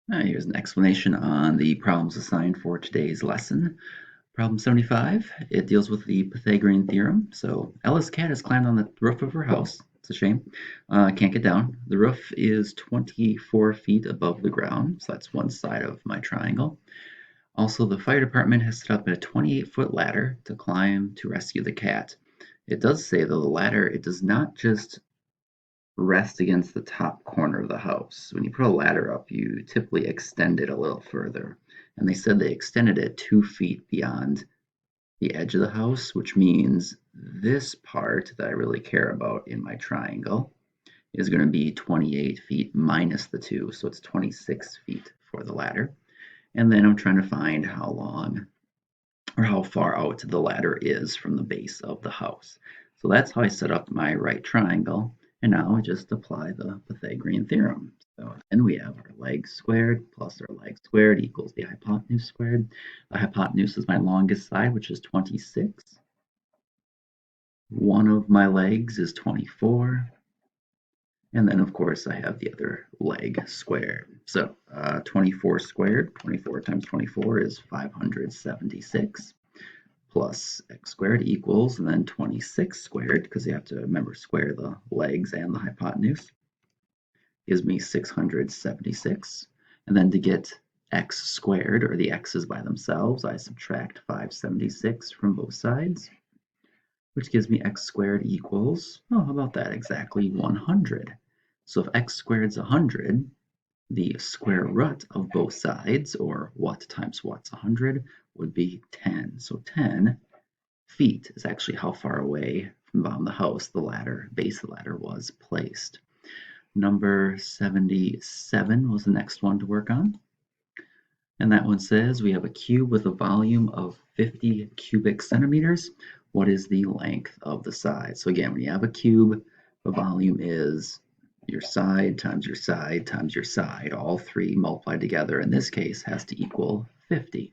Here's an explanation on the problems assigned for today's lesson. Problem 75, it deals with the Pythagorean theorem. So Ella's cat has climbed on the roof of her house. It's a shame. Can't get down. The roof is 24 feet above the ground, so that's one side of my triangle. Also, the fire department has set up a 28-foot ladder to climb to rescue the cat. It does say, though, the ladder, it does not just rest against the top corner of the house. When you put a ladder up, you typically extend it a little further. And they said they extended it 2 feet beyond the edge of the house, which means this part that I really care about in my triangle is going to be 28 feet minus the 2, so it's 26 feet for the ladder. And then I'm trying to find how long or how far out the ladder is from the base of the house. So that's how I set up my right triangle. And now I just apply the Pythagorean theorem. So then we have our legs squared plus our legs squared equals the hypotenuse squared. The hypotenuse is my longest side, which is 26. One of my legs is 24. And then, of course, I have the other leg squared. So 24 squared, 24 times 24 is 576. Plus x squared equals, and then 26 squared, because you have to remember square the legs and the hypotenuse, gives me 676. And then to get x squared, or the x's by themselves, I subtract 576 from both sides, which gives me x squared equals, oh, how about that, exactly 100. So if x squared is 100, the square root of both sides, or what times what's 100, would be 10. So 10 feet is actually how far away from the bottom of the house the ladder, base of the ladder, was placed. Number 77 was the next one to work on. And that one says we have a cube with a volume of 50 cubic centimeters. What is the length of the side? So again, when you have a cube, the volume is your side times your side times your side. All three multiplied together, in this case, has to equal 50.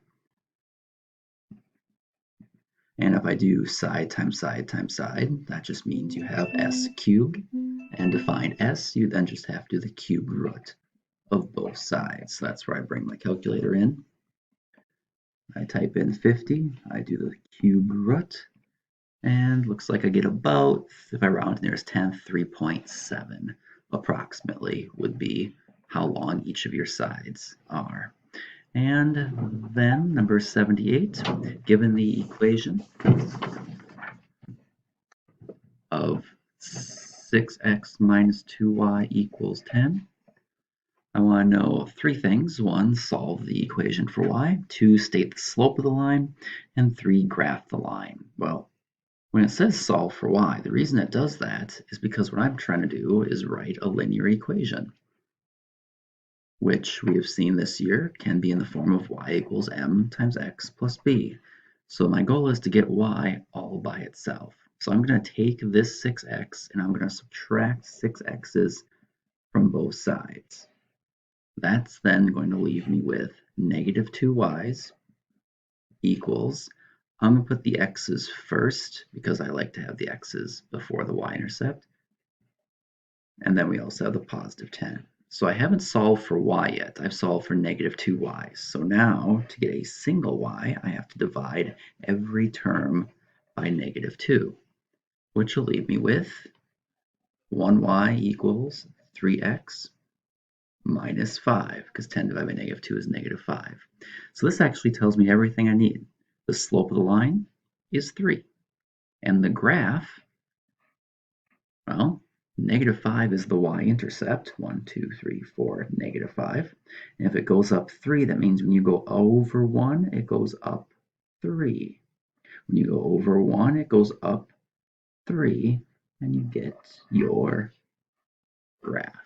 And if I do side times side times side, that just means you have s cubed. And to find s, you then just have to do the cube root of both sides. So that's where I bring my calculator in. I type in 50, I do the cube root, and looks like I get about, if I round to the nearest tenth, 3.7 approximately would be how long each of your sides are. And then number 78, given the equation of 6x minus 2y equals 10, I want to know three things. One, solve the equation for y. Two, state the slope of the line. And three, graph the line. Well, when it says solve for y, the reason it does that is because what I'm trying to do is write a linear equation, which we have seen this year can be in the form of y equals m times x plus b. So my goal is to get y all by itself. So I'm going to take this 6x and I'm going to subtract 6x's from both sides. That's then going to leave me with negative 2y's equals, I'm going to put the x's first because I like to have the x's before the y-intercept. And then we also have the positive 10. So I haven't solved for y yet. I've solved for negative 2y. So now to get a single y, I have to divide every term by negative 2, which will leave me with 1y equals 3x minus 5, because 10 divided by negative 2 is negative 5. So this actually tells me everything I need. The slope of the line is 3. And the graph, well, negative 5 is the y-intercept. 1, 2, 3, 4, negative 5. And if it goes up 3, that means when you go over 1, it goes up 3. When you go over 1, it goes up 3, and you get your graph.